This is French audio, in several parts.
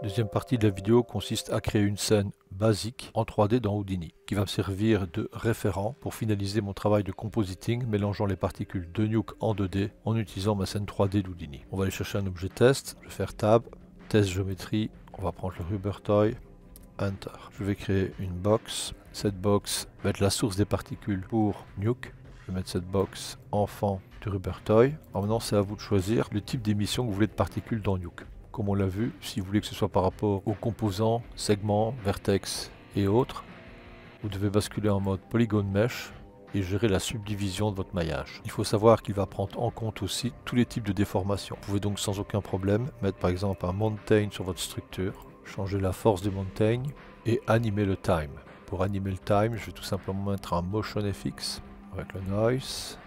Deuxième partie de la vidéo consiste à créer une scène basique en 3D dans Houdini, qui va me servir de référent pour finaliser mon travail de compositing mélangeant les particules de Nuke en 2D en utilisant ma scène 3D d'Houdini. On va aller chercher un objet test, je vais faire Tab, Test Géométrie, on va prendre le Rubber Toy, Enter. Je vais créer une box, cette box va être la source des particules pour Nuke. Je vais mettre cette box enfant du Rubber Toy. Alors maintenant c'est à vous de choisir le type d'émission que vous voulez de particules dans Nuke. Comme on l'a vu, si vous voulez que ce soit par rapport aux composants, segments, vertex et autres, vous devez basculer en mode Polygon Mesh et gérer la subdivision de votre maillage. Il faut savoir qu'il va prendre en compte aussi tous les types de déformations. Vous pouvez donc sans aucun problème mettre par exemple un mountain sur votre structure, changer la force du mountain et animer le time. Pour animer le time, je vais tout simplement mettre un Motion FX avec le noise.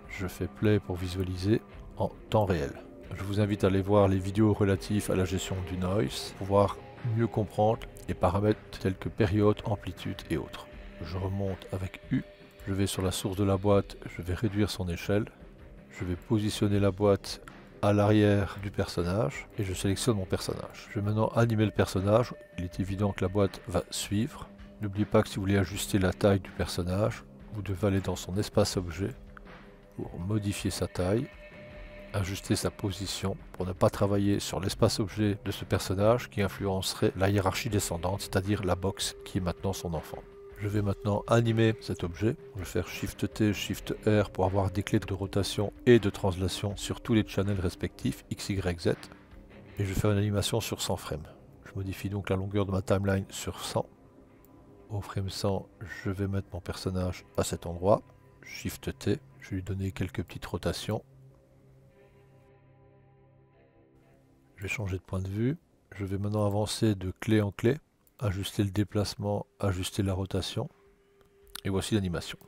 Je fais play pour visualiser en temps réel. Je vous invite à aller voir les vidéos relatives à la gestion du noise pour pouvoir mieux comprendre les paramètres tels que période, amplitude et autres. Je remonte avec U, je vais sur la source de la boîte, je vais réduire son échelle, je vais positionner la boîte à l'arrière du personnage et je sélectionne mon personnage. Je vais maintenant animer le personnage, il est évident que la boîte va suivre. N'oubliez pas que si vous voulez ajuster la taille du personnage, vous devez aller dans son espace objet pour modifier sa taille, ajuster sa position pour ne pas travailler sur l'espace objet de ce personnage qui influencerait la hiérarchie descendante, c'est-à-dire la box qui est maintenant son enfant. Je vais maintenant animer cet objet. Je vais faire Shift T, Shift R pour avoir des clés de rotation et de translation sur tous les channels respectifs, X, Y, Z. Et je vais faire une animation sur 100 frames. Je modifie donc la longueur de ma timeline sur 100. Au frame 100, je vais mettre mon personnage à cet endroit. Shift T, je vais lui donner quelques petites rotations. Je vais changer de point de vue. Je vais maintenant avancer de clé en clé, ajuster le déplacement, ajuster la rotation. Et voici l'animation.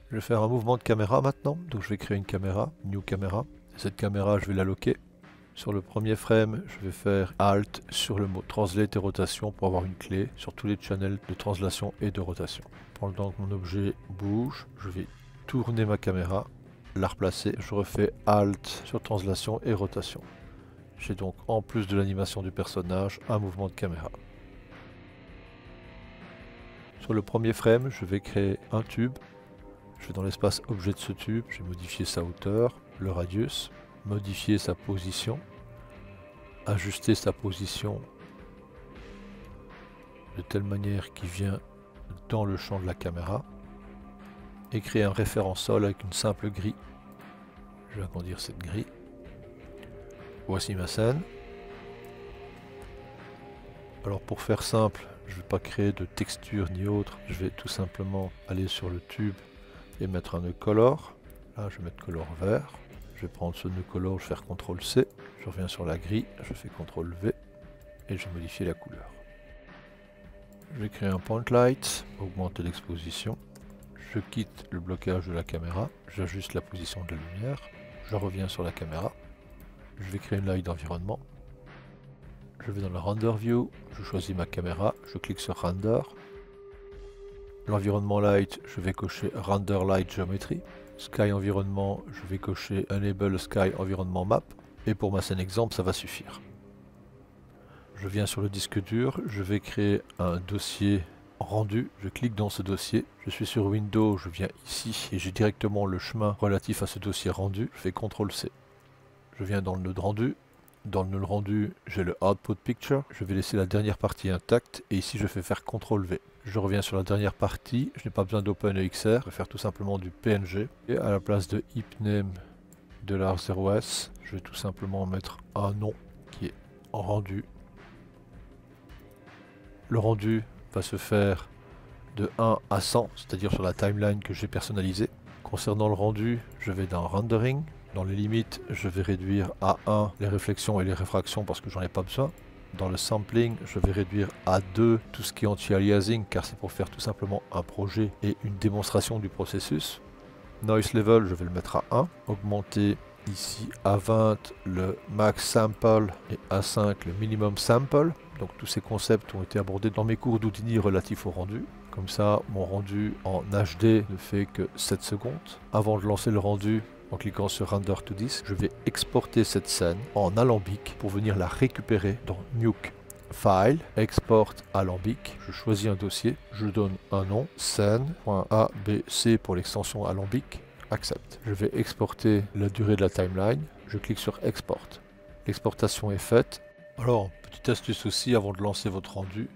Je vais faire un mouvement de caméra maintenant. Donc je vais créer une caméra, New Camera. Et cette caméra, je vais la loquer. Sur le premier frame, je vais faire Alt sur le mot Translate et rotation pour avoir une clé sur tous les channels de translation et de rotation. Pendant le temps que mon objet bouge, je vais tourner ma caméra, la replacer, je refais Alt sur translation et rotation. J'ai donc en plus de l'animation du personnage un mouvement de caméra. Sur le premier frame, je vais créer un tube. Je vais dans l'espace objet de ce tube, je vais modifier sa hauteur, le radius, modifier sa position, ajuster sa position de telle manière qu'il vient dans le champ de la caméra et créer un référent sol avec une simple grille. Je vais agrandir cette grille. Voici ma scène. Alors pour faire simple, je ne vais pas créer de texture ni autre, je vais tout simplement aller sur le tube et mettre un nœud color. Là je vais mettre color vert. Je vais prendre ce nœud color, je vais faire CTRL C. Je reviens sur la grille, je fais CTRL V et je vais modifier la couleur. Je vais créer un point light, augmenter l'exposition. Je quitte le blocage de la caméra, j'ajuste la position de la lumière. Je reviens sur la caméra. Je vais créer une light d'environnement. Je vais dans le Render View, je choisis ma caméra, je clique sur Render. L'environnement light, je vais cocher Render Light Geometry. Sky Environnement, je vais cocher Enable Sky Environment Map. Et pour ma scène exemple, ça va suffire. Je viens sur le disque dur, je vais créer un dossier rendu. Je clique dans ce dossier. Je suis sur Windows, je viens ici et j'ai directement le chemin relatif à ce dossier rendu. Je fais CTRL C. Je viens dans le nœud rendu. Dans le nœud rendu, j'ai le Output Picture. Je vais laisser la dernière partie intacte et ici je fais faire CTRL V. Je reviens sur la dernière partie. Je n'ai pas besoin d'OpenEXR. Je vais faire tout simplement du PNG. Et à la place de HipName $0s, je vais tout simplement mettre un nom qui est rendu. Le rendu va se faire de 1 à 100, c'est-à-dire sur la timeline que j'ai personnalisée. Concernant le rendu, je vais dans Rendering. Dans les limites, je vais réduire à 1 les réflexions et les réfractions parce que j'en ai pas besoin. Dans le sampling, je vais réduire à 2 tout ce qui est anti-aliasing car c'est pour faire tout simplement un projet et une démonstration du processus. Noise level, je vais le mettre à 1. Augmenter ici à 20 le max sample et à 5 le minimum sample. Donc tous ces concepts ont été abordés dans mes cours d'Houdini relatifs au rendu. Comme ça, mon rendu en HD ne fait que 7 secondes. Avant de lancer le rendu, En cliquant sur Render to Disk, je vais exporter cette scène en alambic pour venir la récupérer dans Nuke. File, Export alambic, je choisis un dossier, je donne un nom, scène.abc pour l'extension alambic, accepte. Je vais exporter la durée de la timeline, je clique sur Export. L'exportation est faite. Alors, petite astuce aussi avant de lancer votre rendu,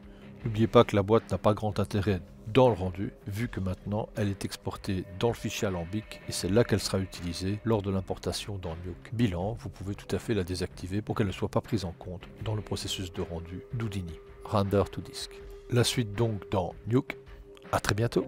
n'oubliez pas que la boîte n'a pas grand intérêt dans le rendu, vu que maintenant elle est exportée dans le fichier alambic et c'est là qu'elle sera utilisée lors de l'importation dans Nuke. Bilan, vous pouvez tout à fait la désactiver pour qu'elle ne soit pas prise en compte dans le processus de rendu d'Houdini. Render to Disk. La suite donc dans Nuke. À très bientôt.